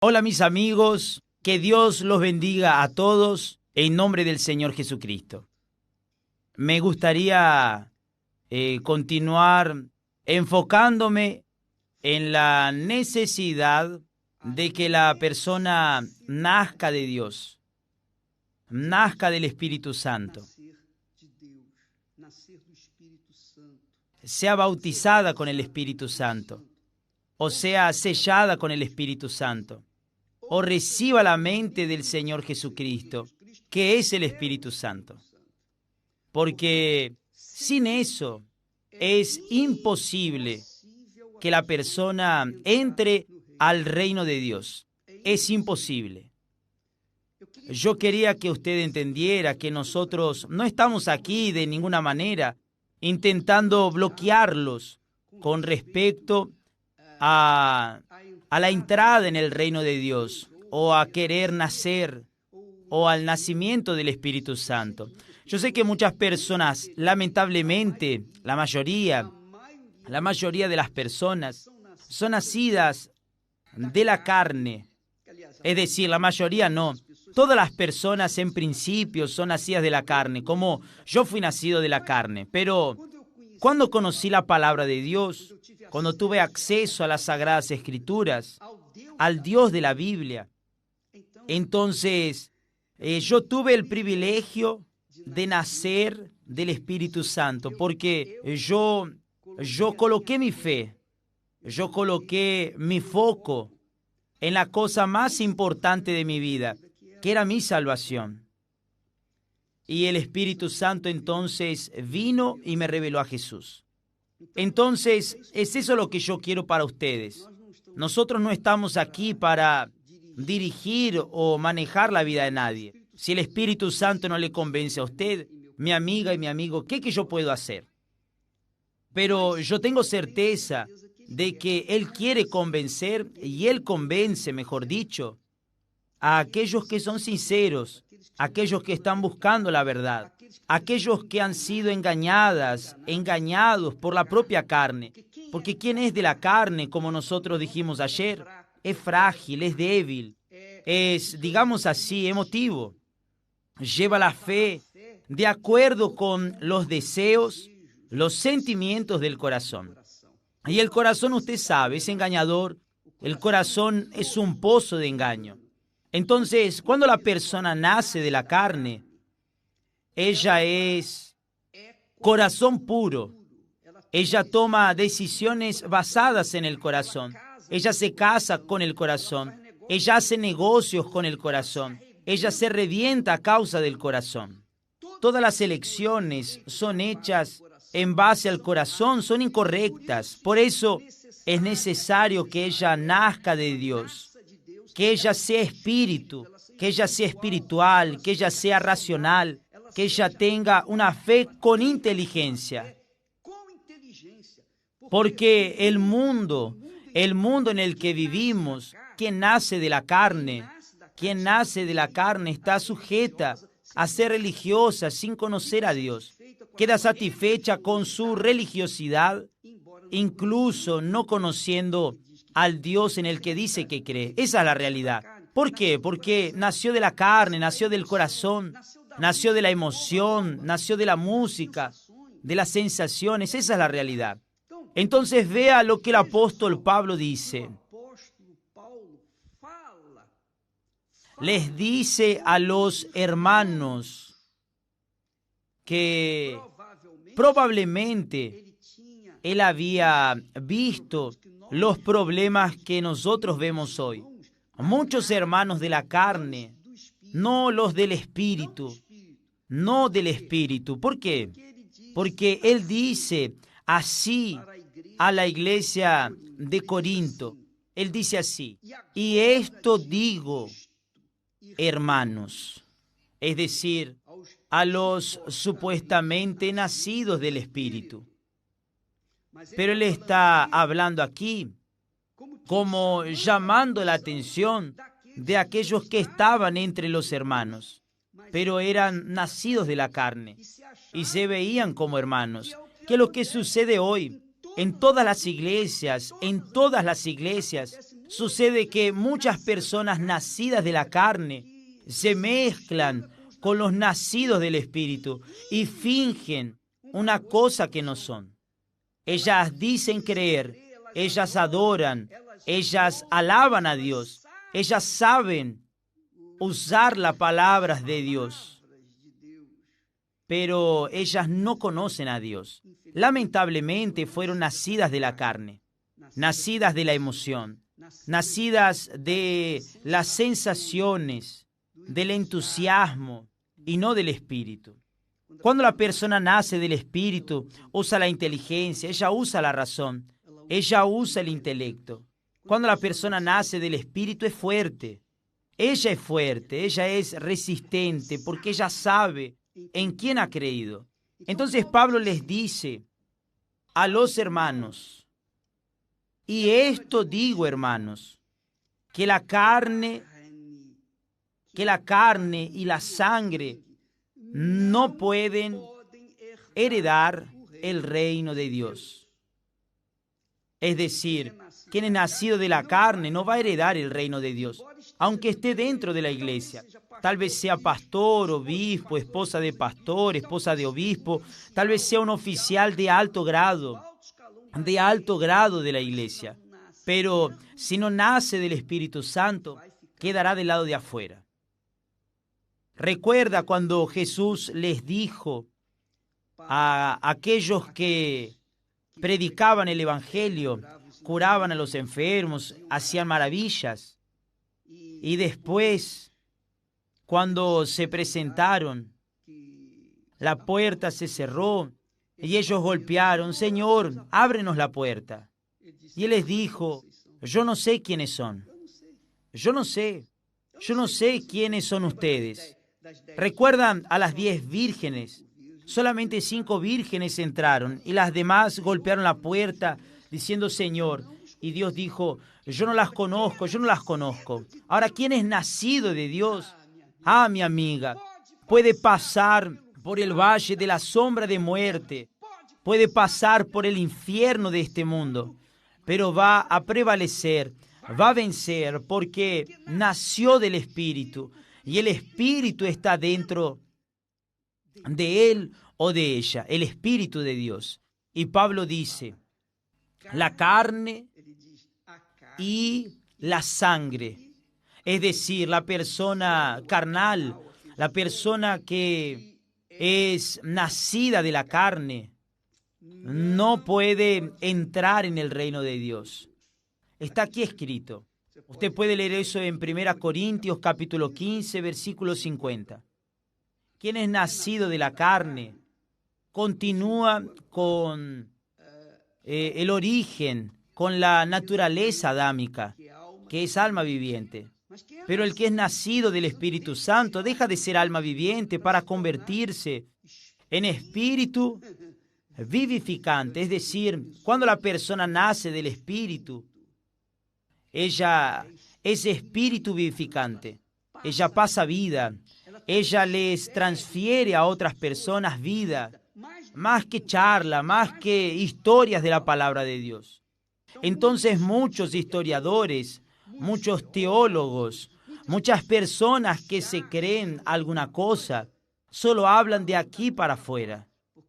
Hola mis amigos, que Dios los bendiga a todos en nombre del Señor Jesucristo. Me gustaría continuar enfocándome en la necesidad de que la persona nazca de Dios, nazca del Espíritu Santo, sea bautizada con el Espíritu Santo, o sea sellada con el Espíritu Santo, o reciba la mente del Señor Jesucristo, que es el Espíritu Santo. Porque sin eso es imposible que la persona entre al reino de Dios. Es imposible. Yo quería que usted entendiera que nosotros no estamos aquí de ninguna manera intentando bloquearlos con respecto a la entrada en el reino de Dios, o a querer nacer, o al nacimiento del Espíritu Santo. Yo sé que muchas personas, lamentablemente, la mayoría de las personas son nacidas de la carne. Es decir, la mayoría no. Todas las personas en principio son nacidas de la carne, como yo fui nacido de la carne. Pero cuando conocí la palabra de Dios, cuando tuve acceso a las Sagradas Escrituras, al Dios de la Biblia, entonces yo tuve el privilegio de nacer del Espíritu Santo, porque yo coloqué mi fe, yo coloqué mi foco en la cosa más importante de mi vida, que era mi salvación. Y el Espíritu Santo entonces vino y me reveló a Jesús. Entonces, es eso lo que yo quiero para ustedes. Nosotros no estamos aquí para dirigir o manejar la vida de nadie. Si el Espíritu Santo no le convence a usted, mi amiga y mi amigo, ¿qué yo puedo hacer? Pero yo tengo certeza de que Él quiere convencer, y Él convence, mejor dicho, a aquellos que son sinceros, aquellos que están buscando la verdad, aquellos que han sido engañados por la propia carne. Porque quien es de la carne, como nosotros dijimos ayer, es frágil, es débil, es, digamos así, emotivo. Lleva la fe de acuerdo con los deseos, los sentimientos del corazón. Y el corazón, usted sabe, es engañador. El corazón es un pozo de engaño. Entonces, cuando la persona nace de la carne, ella es corazón puro. Ella toma decisiones basadas en el corazón. Ella se casa con el corazón. Ella hace negocios con el corazón. Ella se revienta a causa del corazón. Todas las elecciones son hechas en base al corazón, son incorrectas. Por eso es necesario que ella nazca de Dios, que ella sea espíritu, que ella sea espiritual, que ella sea racional, que ella tenga una fe con inteligencia. Porque el mundo en el que vivimos, quien nace de la carne está sujeta a ser religiosa sin conocer a Dios. Queda satisfecha con su religiosidad, incluso no conociendo al Dios en el que dice que cree. Esa es la realidad. ¿Por qué? Porque nació de la carne, nació del corazón, nació de la emoción, nació de la música, de las sensaciones. Esa es la realidad. Entonces vea lo que el apóstol Pablo dice. Les dice a los hermanos que probablemente él había visto los problemas que nosotros vemos hoy. Muchos hermanos de la carne, no los del Espíritu, no del Espíritu. ¿Por qué? Porque él dice así a la iglesia de Corinto. Él dice así: y esto digo, hermanos, es decir, a los supuestamente nacidos del Espíritu. Pero él está hablando aquí como llamando la atención de aquellos que estaban entre los hermanos, pero eran nacidos de la carne y se veían como hermanos. ¿Qué es lo que sucede hoy? En todas las iglesias, Sucede que muchas personas nacidas de la carne se mezclan con los nacidos del Espíritu y fingen una cosa que no son. Ellas dicen creer, ellas adoran, ellas alaban a Dios, ellas saben usar las palabras de Dios, pero ellas no conocen a Dios. Lamentablemente fueron nacidas de la carne, nacidas de la emoción, nacidas de las sensaciones, del entusiasmo y no del Espíritu. Cuando la persona nace del Espíritu, usa la inteligencia, ella usa la razón, ella usa el intelecto. Cuando la persona nace del Espíritu es fuerte. Ella es fuerte, ella es resistente, porque ella sabe en quién ha creído. Entonces Pablo les dice a los hermanos, y esto digo, hermanos, que la carne y la sangre no pueden heredar el reino de Dios. Es decir, quien es nacido de la carne no va a heredar el reino de Dios, aunque esté dentro de la iglesia. Tal vez sea pastor, obispo, esposa de pastor, esposa de obispo, tal vez sea un oficial de alto grado de la iglesia. Pero si no nace del Espíritu Santo, quedará del lado de afuera. Recuerda cuando Jesús les dijo a aquellos que predicaban el Evangelio, curaban a los enfermos, hacían maravillas. Y después, cuando se presentaron, la puerta se cerró y ellos golpearon, Señor, ábrenos la puerta. Y Él les dijo, yo no sé quiénes son. Yo no sé quiénes son ustedes. ¿Recuerdan a las 10 vírgenes? Solamente 5 vírgenes entraron y las demás golpearon la puerta diciendo, Señor. Y Dios dijo, yo no las conozco. Ahora, ¿quién es nacido de Dios? Ah, mi amiga, puede pasar por el valle de la sombra de muerte, puede pasar por el infierno de este mundo, pero va a prevalecer, va a vencer, porque nació del Espíritu, y el Espíritu está dentro de él o de ella, el Espíritu de Dios. Y Pablo dice, la carne y la sangre, es decir, la persona carnal, la persona que es nacida de la carne, no puede entrar en el reino de Dios. Está aquí escrito. Usted puede leer eso en 1 Corintios capítulo 15, versículo 50. Quien es nacido de la carne continúa con el origen, con la naturaleza adámica, que es alma viviente. Pero el que es nacido del Espíritu Santo deja de ser alma viviente para convertirse en espíritu vivificante. Es decir, cuando la persona nace del Espíritu, ella es espíritu vivificante. Ella pasa vida. Ella les transfiere a otras personas vida, más que charla, más que historias de la palabra de Dios. Entonces muchos historiadores, muchos teólogos, muchas personas que se creen alguna cosa, solo hablan de aquí para afuera.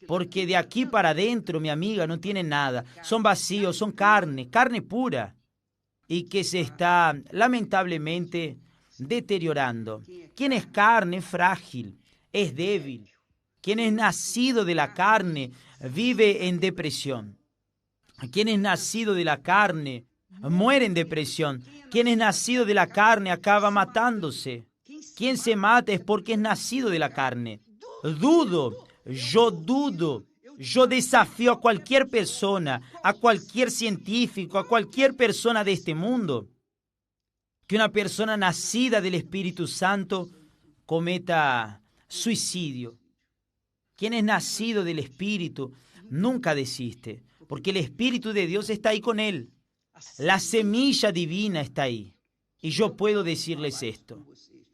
Porque de aquí para adentro, mi amiga, no tienen nada. Son vacíos, son carne pura. Y que se está lamentablemente deteriorando. Quien es carne, frágil, es débil. Quien es nacido de la carne, vive en depresión. Quien es nacido de la carne, muere en depresión. Quien es nacido de la carne, acaba matándose. Quien se mata es porque es nacido de la carne. Yo desafío a cualquier persona, a cualquier científico, a cualquier persona de este mundo, que una persona nacida del Espíritu Santo cometa suicidio. Quien es nacido del Espíritu nunca desiste, porque el Espíritu de Dios está ahí con él. La semilla divina está ahí. Y yo puedo decirles esto.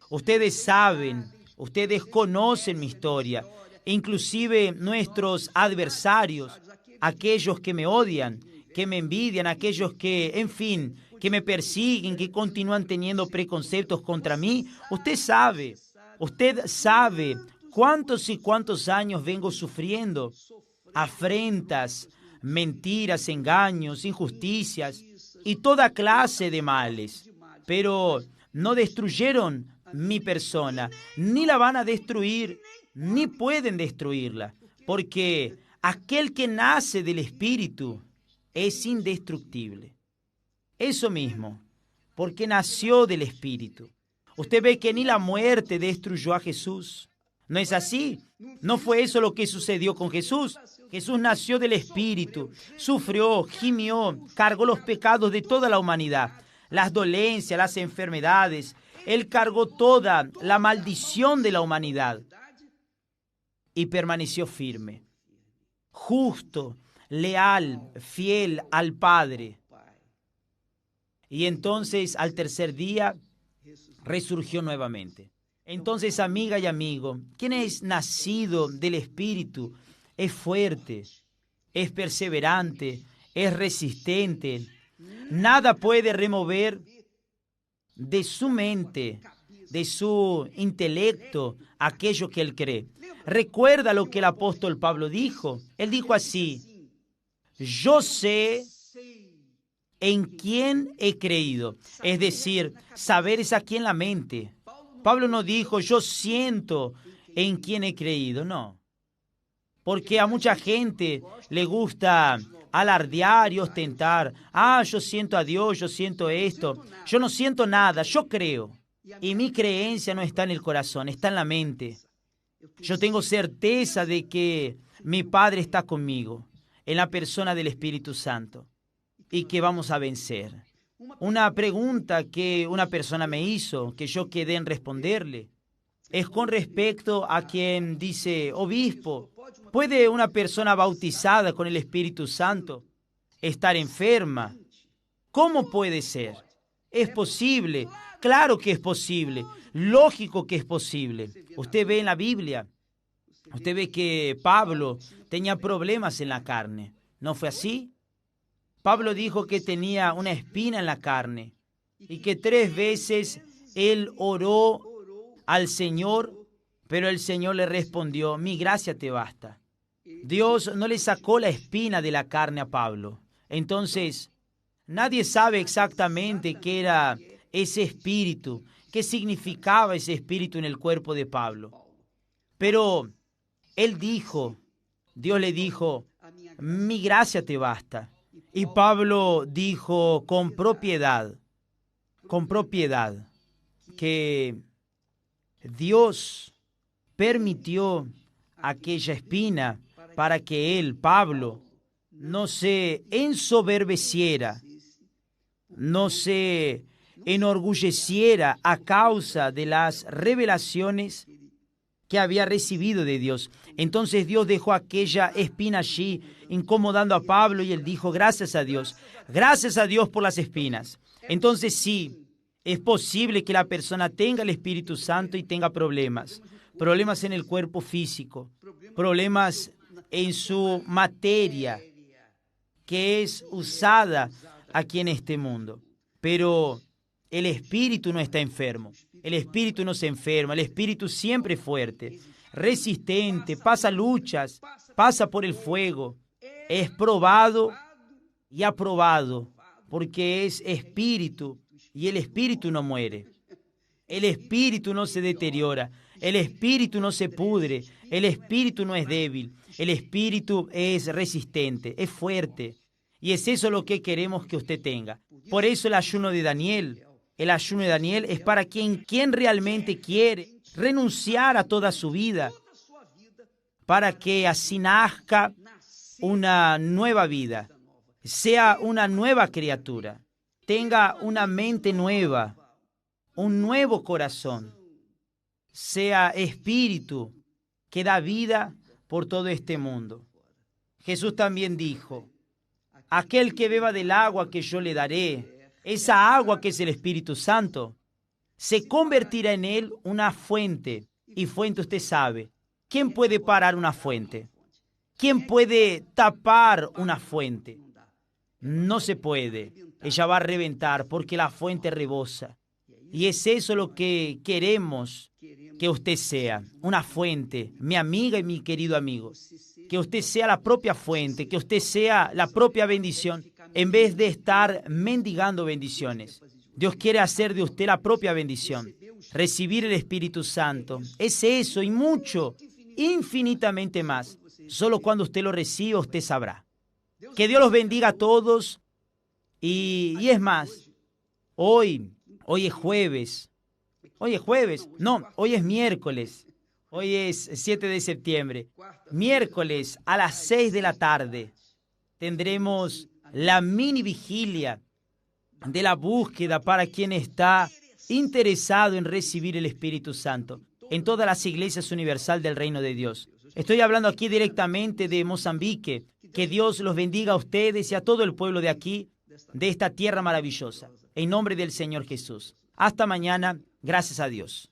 Ustedes saben, ustedes conocen mi historia. Inclusive nuestros adversarios, aquellos que me odian, que me envidian, aquellos que que me persiguen, que continúan teniendo preconceptos contra mí. Usted sabe cuántos y cuántos años vengo sufriendo afrentas, mentiras, engaños, injusticias y toda clase de males. Pero no destruyeron mi persona, ni la van a destruir, ni pueden destruirla, porque aquel que nace del Espíritu es indestructible. Eso mismo, porque nació del Espíritu. Usted ve que ni la muerte destruyó a Jesús. ¿No es así? ¿No fue eso lo que sucedió con Jesús? Jesús nació del Espíritu, sufrió, gimió, cargó los pecados de toda la humanidad, las dolencias, las enfermedades. Él cargó toda la maldición de la humanidad y permaneció firme, justo, leal, fiel al Padre. Y entonces, al tercer día, resurgió nuevamente. Entonces, amiga y amigo, quien es nacido del Espíritu es fuerte, es perseverante, es resistente. Nada puede remover de su mente, de su intelecto, aquello que él cree. Recuerda lo que el apóstol Pablo dijo. Él dijo así: yo sé en quién he creído. Es decir, saber es aquí en la mente. Pablo no dijo, yo siento en quién he creído, no. Porque a mucha gente le gusta alardear y ostentar. Yo siento a Dios, yo siento esto. Yo no siento nada, yo creo. Y mi creencia no está en el corazón, está en la mente. Yo tengo certeza de que mi Padre está conmigo, en la persona del Espíritu Santo, y que vamos a vencer. Una pregunta que una persona me hizo, que yo quedé en responderle, es con respecto a quien dice, obispo, ¿puede una persona bautizada con el Espíritu Santo estar enferma? ¿Cómo puede ser? ¿Es posible? Claro que es posible. Lógico que es posible. Usted ve en la Biblia, usted ve que Pablo tenía problemas en la carne. ¿No fue así? Pablo dijo que tenía una espina en la carne y que 3 veces él oró al Señor, pero el Señor le respondió, mi gracia te basta. Dios no le sacó la espina de la carne a Pablo. Entonces, nadie sabe exactamente qué era ese espíritu, qué significaba ese espíritu en el cuerpo de Pablo. Pero él dijo, Dios le dijo, mi gracia te basta. Y Pablo dijo con propiedad, que Dios permitió aquella espina para que él, Pablo, no se ensoberbeciera, no se enorgulleciera a causa de las revelaciones que había recibido de Dios. Entonces Dios dejó aquella espina allí, incomodando a Pablo, y él dijo, gracias a Dios por las espinas. Entonces sí, es posible que la persona tenga el Espíritu Santo y tenga problemas en el cuerpo físico, problemas en su materia, que es usada aquí en este mundo. Pero el Espíritu no está enfermo. El Espíritu no se enferma. El Espíritu siempre es fuerte, resistente, pasa luchas, pasa por el fuego. Es probado y aprobado, porque es Espíritu, y el Espíritu no muere. El Espíritu no se deteriora. El Espíritu no se pudre. El Espíritu no es débil. El Espíritu es resistente, es fuerte. Y es eso lo que queremos que usted tenga. Por eso el ayuno de Daniel es para quien realmente quiere renunciar a toda su vida, para que así nazca una nueva vida, sea una nueva criatura, tenga una mente nueva, un nuevo corazón, sea espíritu que da vida por todo este mundo. Jesús también dijo, aquel que beba del agua que yo le daré, esa agua que es el Espíritu Santo, se convertirá en él una fuente. Y fuente, usted sabe, ¿quién puede parar una fuente? ¿Quién puede tapar una fuente? No se puede. ella va a reventar porque la fuente rebosa. Y es eso lo que queremos que usted sea, una fuente, mi amiga y mi querido amigo. Que usted sea la propia fuente, que usted sea la propia bendición, en vez de estar mendigando bendiciones. Dios quiere hacer de usted la propia bendición, recibir el Espíritu Santo. Es eso y mucho, infinitamente más. Solo cuando usted lo reciba, usted sabrá. Que Dios los bendiga a todos. Y es más, hoy es jueves. Hoy es jueves. No, hoy es miércoles. Hoy es 7 de septiembre. Miércoles a las 6 de la tarde tendremos la mini vigilia de la búsqueda para quien está interesado en recibir el Espíritu Santo en todas las iglesias universal del Reino de Dios. Estoy hablando aquí directamente de Mozambique. Que Dios los bendiga a ustedes y a todo el pueblo de aquí, de esta tierra maravillosa. En nombre del Señor Jesús. Hasta mañana. Gracias a Dios.